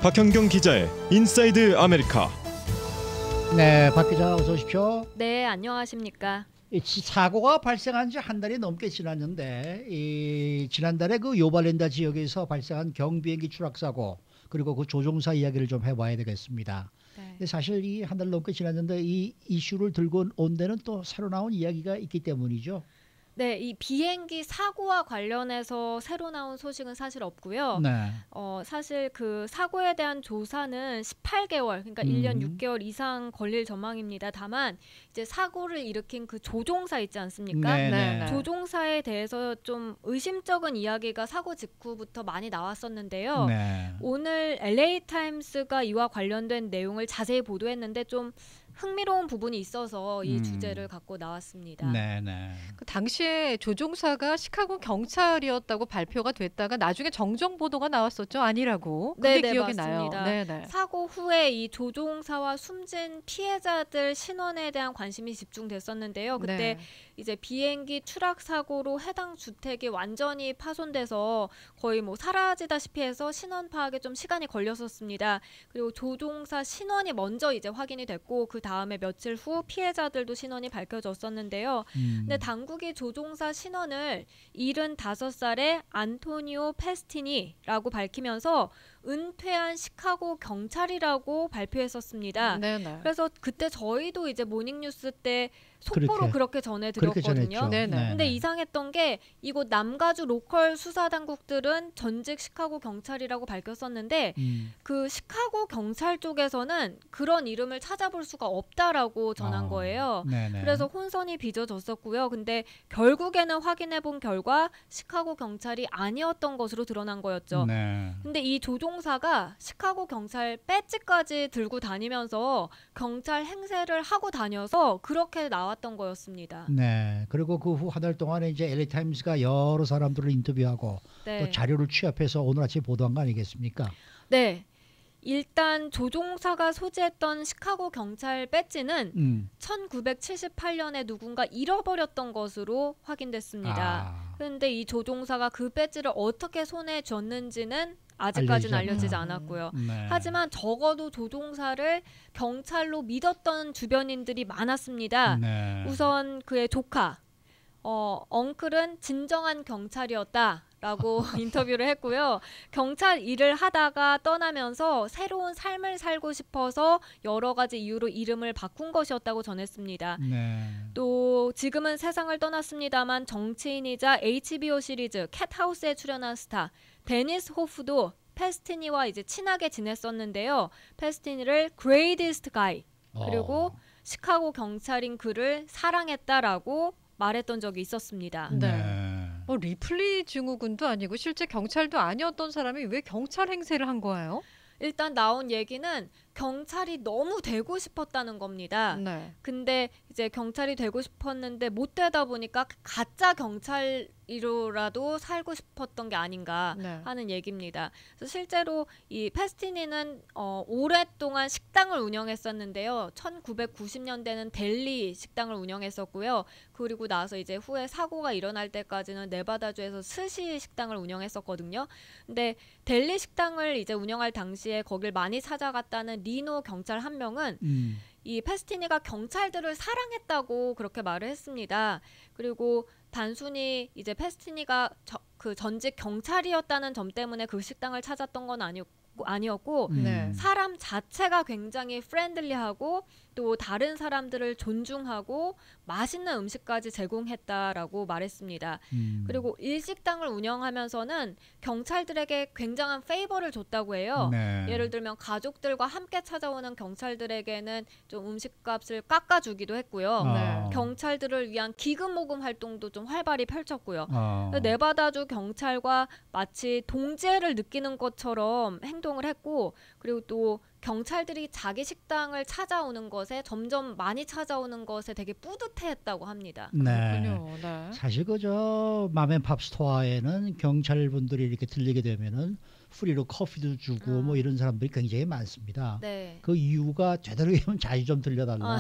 박현경 기자의 인사이드 아메리카. 네, 박 기자 어서 오십시오. 네, 안녕하십니까. 이 사고가 발생한 지 한 달이 넘게 지났는데 지난달에 그 요발랜다 지역에서 발생한 경비행기 추락 사고 그리고 그 조종사 이야기를 좀 해봐야 되겠습니다. 네. 근데 사실 이 한 달 넘게 지났는데 이 이슈를 들고 온 데는 또 새로 나온 이야기가 있기 때문이죠. 네, 이 비행기 사고와 관련해서 새로 나온 소식은 사실 없고요. 네. 사실 그 사고에 대한 조사는 18개월, 그러니까 1년 6개월 이상 걸릴 전망입니다. 다만 이제 사고를 일으킨 그 조종사 있지 않습니까? 네. 조종사에 대해서 좀 의심쩍은 이야기가 사고 직후부터 많이 나왔었는데요. 네. 오늘 LA 타임스가 이와 관련된 내용을 자세히 보도했는데 좀 흥미로운 부분이 있어서 이 주제를 갖고 나왔습니다. 네. 그 당시에 조종사가 시카고 경찰이었다고 발표가 됐다가 나중에 정정 보도가 나왔었죠. 아니라고. 그게 네네, 기억이 맞습니다. 나요. 네네. 사고 후에 이 조종사와 숨진 피해자들 신원에 대한 관심이 집중됐었는데요. 그때 네. 이제 비행기 추락 사고로 해당 주택이 완전히 파손돼서 거의 뭐 사라지다시피 해서 신원 파악에 좀 시간이 걸렸었습니다. 그리고 조종사 신원이 먼저 이제 확인이 됐고 그 다음에 며칠 후 피해자들도 신원이 밝혀졌었는데요. 근데 당국이 조종사 신원을 75살의 안토니오 페스티니라고 밝히면서 은퇴한 시카고 경찰이라고 발표했었습니다. 네네. 그래서 그때 저희도 이제 모닝뉴스 때 속보로 그렇게 전해드렸거든요. 전했죠. 네네. 근데 이상했던 게 이곳 남가주 로컬 수사 당국들은 전직 시카고 경찰이라고 밝혔었는데 그 시카고 경찰 쪽에서는 그런 이름을 찾아볼 수가 없다라고 전한 거예요. 네네. 그래서 혼선이 빚어졌었고요. 근데 결국에는 확인해 본 결과 시카고 경찰이 아니었던 것으로 드러난 거였죠. 네. 근데 이 조종사가 시카고 경찰 배지까지 들고 다니면서 경찰 행세를 하고 다녀서 그렇게 나왔던 거였습니다. 네. 그리고 그 후 한 달 동안에 이제 LA 타임스가 여러 사람들을 인터뷰하고 네. 또 자료를 취합해서 오늘 아침 보도한 거 아니겠습니까? 네. 일단 조종사가 소지했던 시카고 경찰 배지는 1978년에 누군가 잃어버렸던 것으로 확인됐습니다. 그런데 이 조종사가 그 배지를 어떻게 손에 쥐었는지는 아직까지는 알려지지 않았고요. 네. 하지만 적어도 조종사를 경찰로 믿었던 주변인들이 많았습니다. 네. 우선 그의 조카, 엉클은 진정한 경찰이었다라고 인터뷰를 했고요. 경찰 일을 하다가 떠나면서 새로운 삶을 살고 싶어서 여러 가지 이유로 이름을 바꾼 것이었다고 전했습니다. 네. 또 지금은 세상을 떠났습니다만 정치인이자 HBO 시리즈 캣하우스에 출연한 스타 데니스 호프도 페스티니와 이제 친하게 지냈었는데요. 페스티니를 greatest guy 그리고 시카고 경찰인 그를 사랑했다라고 말했던 적이 있었습니다. 네. 리플리 증후군도 아니고 실제 경찰도 아니었던 사람이 왜 경찰 행세를 한 거예요? 일단 나온 얘기는 경찰이 너무 되고 싶었다는 겁니다. 네. 근데 이제 경찰이 되고 싶었는데 못 되다 보니까 가짜 경찰이로라도 살고 싶었던 게 아닌가 네. 하는 얘기입니다. 그래서 실제로 이 페스티니는 오랫동안 식당을 운영했었는데요. 1990년대는 델리 식당을 운영했었고요. 그리고 나서 이제 후에 사고가 일어날 때까지는 네바다주에서 스시 식당을 운영했었거든요. 근데 델리 식당을 이제 운영할 당시에 거길 많이 찾아갔다는 리노 경찰 한 명은 이 페스티니가 경찰들을 사랑했다고 그렇게 말을 했습니다. 그리고 단순히 이제 페스티니가 그 전직 경찰이었다는 점 때문에 그 식당을 찾았던 건 아니었고 네. 사람 자체가 굉장히 프렌들리하고 또 다른 사람들을 존중하고 맛있는 음식까지 제공했다라고 말했습니다. 그리고 일식당을 운영하면서는 경찰들에게 굉장한 페이버를 줬다고 해요. 네. 예를 들면 가족들과 함께 찾아오는 경찰들에게는 좀 음식값을 깎아주기도 했고요. 네. 경찰들을 위한 기금 모금 활동도 좀 활발히 펼쳤고요. 어. 네바다주 경찰과 마치 동지애를 느끼는 것처럼 행동을 했고 그리고 또 경찰들이 자기 식당을 찾아오는 것에 점점 많이 찾아오는 것에 되게 뿌듯해했다고 합니다. 네. 그렇군요. 네. 사실 그저 맘앤팝 스토어에는 경찰분들이 이렇게 들리게 되면은 프리로 커피도 주고 뭐 이런 사람들이 굉장히 많습니다. 네. 그 이유가 되도록 하면 자주 좀 들려달라.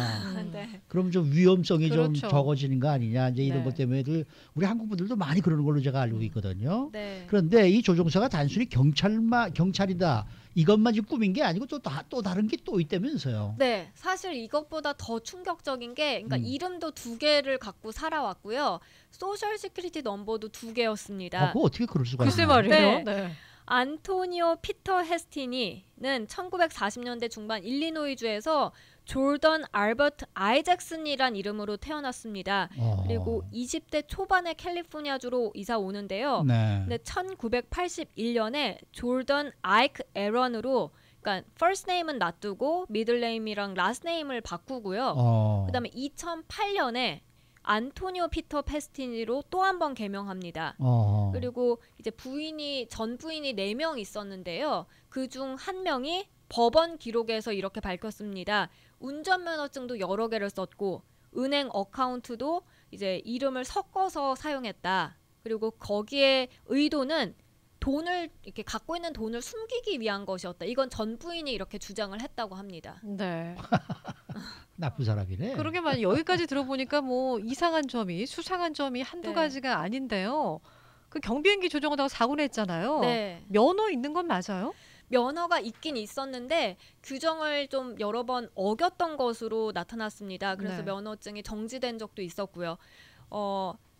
네. 그럼 좀 위험성이 좀 그렇죠. 적어지는 거 아니냐 이제 이런 네. 것 때문에들 우리 한국 분들도 많이 그러는 걸로 제가 알고 있거든요. 네. 그런데 이 조종사가 단순히 경찰이다 이것만 지금 꾸민 게 아니고 또 다른 게 또 있다면서요. 네, 사실 이것보다 더 충격적인 게, 그러니까 이름도 2개를 갖고 살아왔고요. 소셜 시큐리티 넘버도 2개였습니다. 그거 어떻게 그럴 수가 글쎄 있나요? 말이에요. 네. 네. 안토니오 피터 헤스티니는 1940년대 중반 일리노이주에서 조던 알버트 아이잭슨이란 이름으로 태어났습니다. 그리고 20대 초반에 캘리포니아주로 이사 오는데요. 네. 근데 1981년에 조던 아이크 에런으로, 그러니까 first name은 놔두고 middle name이랑 last name을 바꾸고요. 그다음에 2008년에 안토니오 피터 페스티니로 또 한 번 개명합니다. 그리고 이제 전 부인이 4명 있었는데요. 그중 1명이 법원 기록에서 이렇게 밝혔습니다. 운전면허증도 여러 개를 썼고 은행 어카운트도 이제 이름을 섞어서 사용했다. 그리고 거기에 의도는 돈을 이렇게 갖고 있는 돈을 숨기기 위한 것이었다. 이건 전 부인이 이렇게 주장을 했다고 합니다. 네. 나쁜 사람이네. 그러게 말이에요. 여기까지 들어보니까 뭐 이상한 점이 수상한 점이 한두 네. 가지가 아닌데요. 그 경비행기 조종하다가 사고 냈잖아요. 네. 면허 있는 건 맞아요? 면허가 있긴 있었는데 규정을 좀 여러 번 어겼던 것으로 나타났습니다. 그래서 네. 면허증이 정지된 적도 있었고요.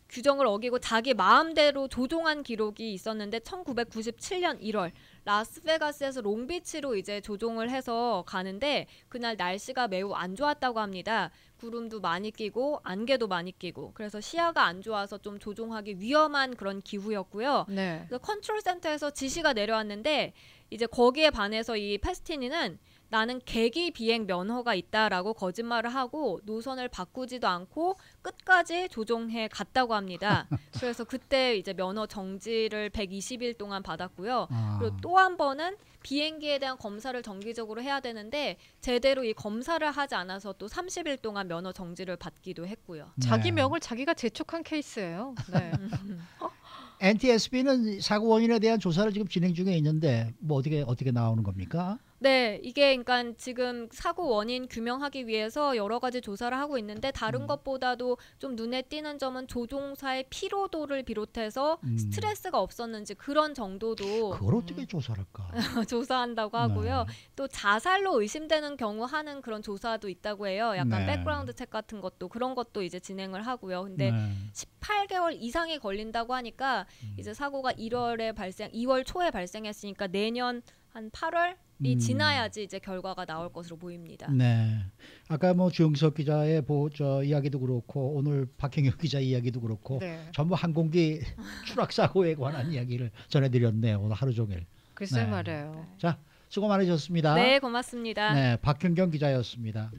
규정을 어기고 자기 마음대로 조종한 기록이 있었는데 1997년 1월 라스베가스에서 롱비치로 이제 조종을 해서 가는데 그날 날씨가 매우 안 좋았다고 합니다. 구름도 많이 끼고 안개도 많이 끼고 그래서 시야가 안 좋아서 좀 조종하기 위험한 그런 기후였고요. 네. 그래서 컨트롤 센터에서 지시가 내려왔는데 이제 거기에 반해서 이 페스티니는 나는 계기 비행 면허가 있다라고 거짓말을 하고 노선을 바꾸지도 않고 끝까지 조종해 갔다고 합니다. 그래서 그때 이제 면허 정지를 120일 동안 받았고요. 그리고 또 한 번은 비행기에 대한 검사를 정기적으로 해야 되는데 제대로 이 검사를 하지 않아서 또 30일 동안 면허 정지를 받기도 했고요. 자기 네. 명을 자기가 재촉한 케이스예요. 네. NTSB는 사고 원인에 대한 조사를 지금 진행 중에 있는데 뭐 어떻게 나오는 겁니까? 네, 이게 그러니까 지금 사고 원인 규명하기 위해서 여러 가지 조사를 하고 있는데 다른 것보다도 좀 눈에 띄는 점은 조종사의 피로도를 비롯해서 스트레스가 없었는지 그런 정도도 그걸 어떻게 조사를 할까? 조사한다고 하고요. 또 자살로 의심되는 경우 하는 그런 조사도 있다고 해요. 약간 네. 백그라운드 책 같은 것도 그런 것도 이제 진행을 하고요. 근데 네. 18개월 이상이 걸린다고 하니까 이제 사고가 2월 초에 발생했으니까 내년 한 8월이 지나야지 이제 결과가 나올 것으로 보입니다. 네. 아까 뭐 주영석 기자의 이야기도 그렇고 오늘 박형혁 기자 이야기도 그렇고 네. 전부 항공기 추락 사고에 관한 이야기를 전해드렸네요. 오늘 하루 종일. 글쎄 네. 말이에요. 자, 수고 많으셨습니다. 네, 고맙습니다. 네, 박현경 기자였습니다.